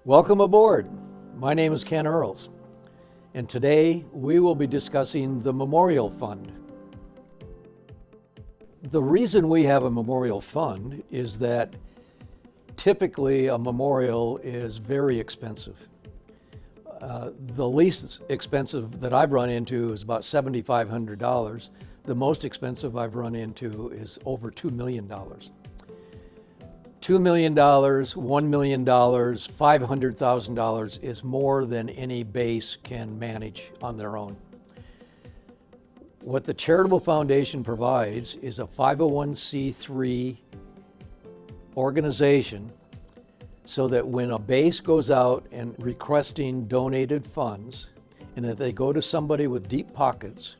Welcome aboard. My name is Ken Earls, and today we will be discussing the Memorial Fund. The reason we have a memorial fund is that typically a memorial is very expensive. The least expensive that I've run into is about $7,500. The most expensive I've run into is over $2 million. $2 million, $1 million, $500,000 is more than any base can manage on their own. What the Charitable Foundation provides is a 501c3 organization so that when a base goes out and requesting donated funds, and if they go to somebody with deep pockets,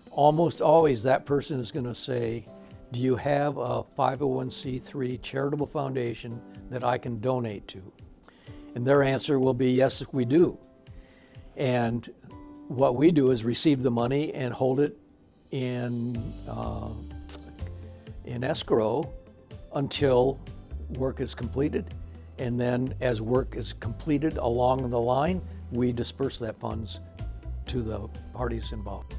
almost always that person is going to say, do you have a 501c3 charitable foundation that I can donate to? And their answer will be, yes, we do. And what we do is receive the money and hold it in escrow until work is completed. And then as work is completed along the line, we disperse that funds to the parties involved.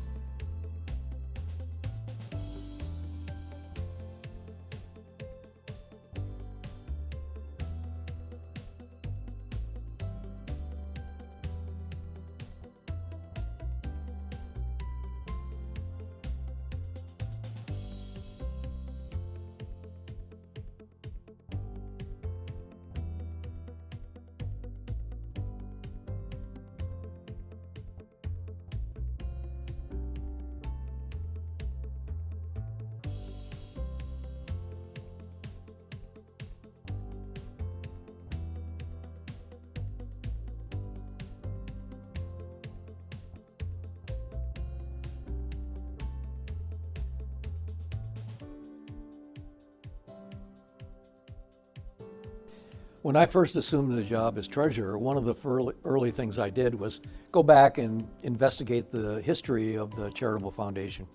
When I first assumed the job as treasurer, one of the early things I did was go back and investigate the history of the Charitable Foundation.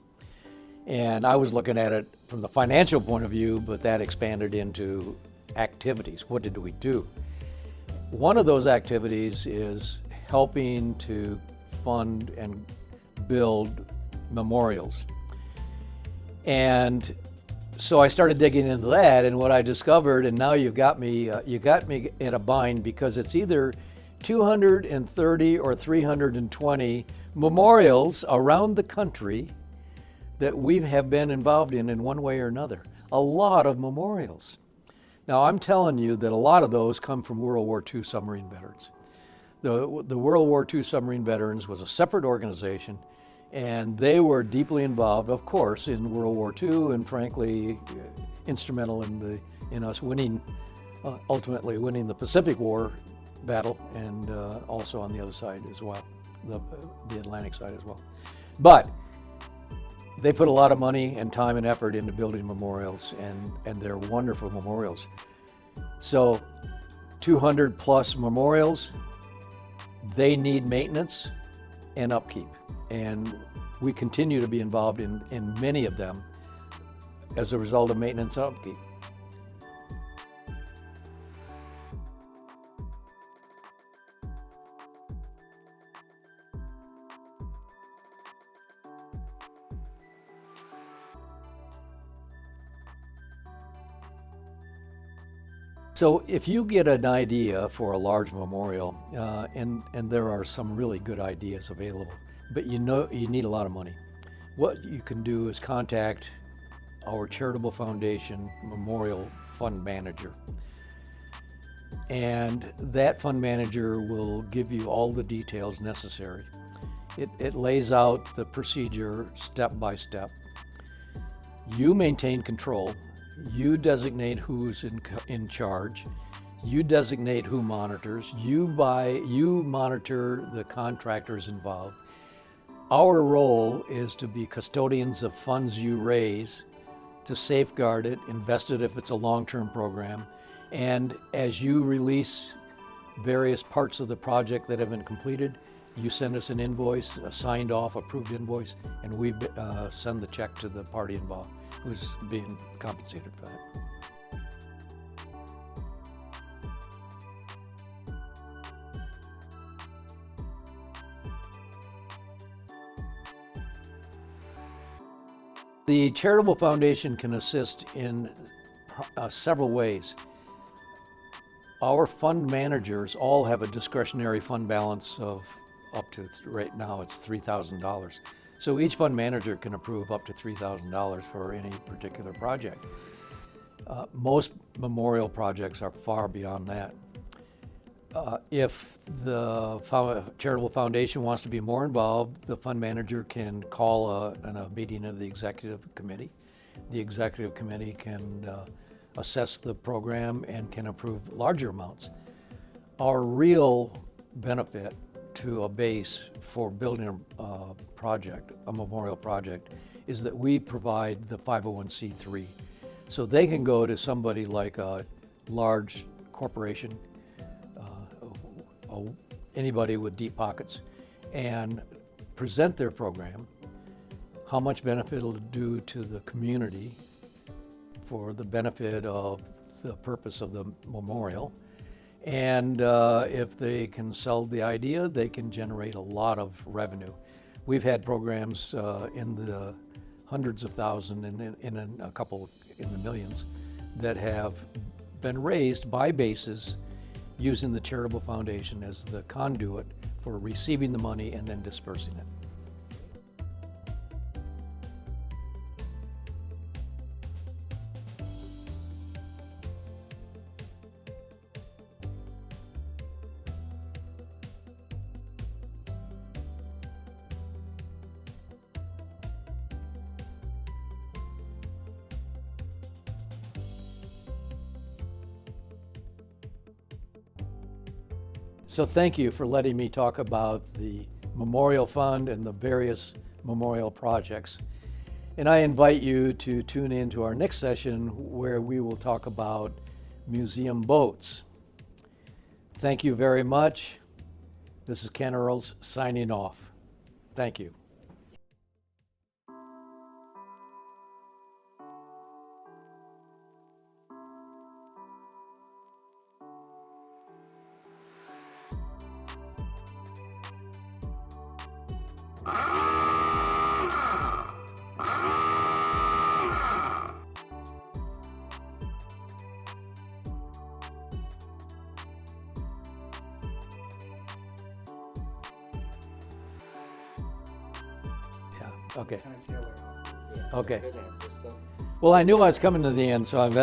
And I was looking at it from the financial point of view, but that expanded into activities. What did we do? One of those activities is helping to fund and build memorials. And so I started digging into that, and what I discovered, and now you got me in a bind, because it's either 230 or 320 memorials around the country that we have been involved in one way or another. A lot of memorials. Now I'm telling you that a lot of those come from World War II submarine veterans. The World War II submarine veterans was a separate organization, and they were deeply involved, of course, in World War II, and frankly, instrumental in us winning, ultimately winning the Pacific War battle, and also on the other side as well, the Atlantic side as well. But they put a lot of money and time and effort into building memorials, and they're wonderful memorials. So 200 plus memorials, they need maintenance and upkeep. And we continue to be involved in many of them as a result of maintenance and upkeep. So if you get an idea for a large memorial, and there are some really good ideas available, but you need a lot of money. What you can do is contact our Charitable Foundation Memorial Fund Manager. And that fund manager will give you all the details necessary. It lays out the procedure step by step. You maintain control. You designate who's in charge. You designate who monitors. You monitor the contractors involved. Our role is to be custodians of funds you raise, to safeguard it, invest it if it's a long-term program, and as you release various parts of the project that have been completed, You send us an invoice, a signed off, approved invoice, and we send the check to the party involved who's being compensated for that. The charitable foundation can assist in several ways. Our fund managers all have a discretionary fund balance of up to, right now it's $3,000. So each fund manager can approve up to $3,000 for any particular project. Most memorial projects are far beyond that. If the charitable foundation wants to be more involved, the fund manager can call a meeting of the executive committee. The executive committee can assess the program and can approve larger amounts. Our real benefit to a base for building a project, a memorial project, is that we provide the 501c3. So they can go to somebody like a large corporation, anybody with deep pockets, and present their program, how much benefit it'll do to the community for the benefit of the purpose of the memorial. And if they can sell the idea, they can generate a lot of revenue. We've had programs in the hundreds of thousands and in a couple in the millions that have been raised by bases using the charitable foundation as the conduit for receiving the money and then dispersing it. So thank you for letting me talk about the Memorial Fund and the various memorial projects. And I invite you to tune in to our next session where we will talk about museum boats. Thank you very much. This is Ken Earls signing off. Thank you. Okay. Okay. Well, I knew I was coming to the end, so I'm.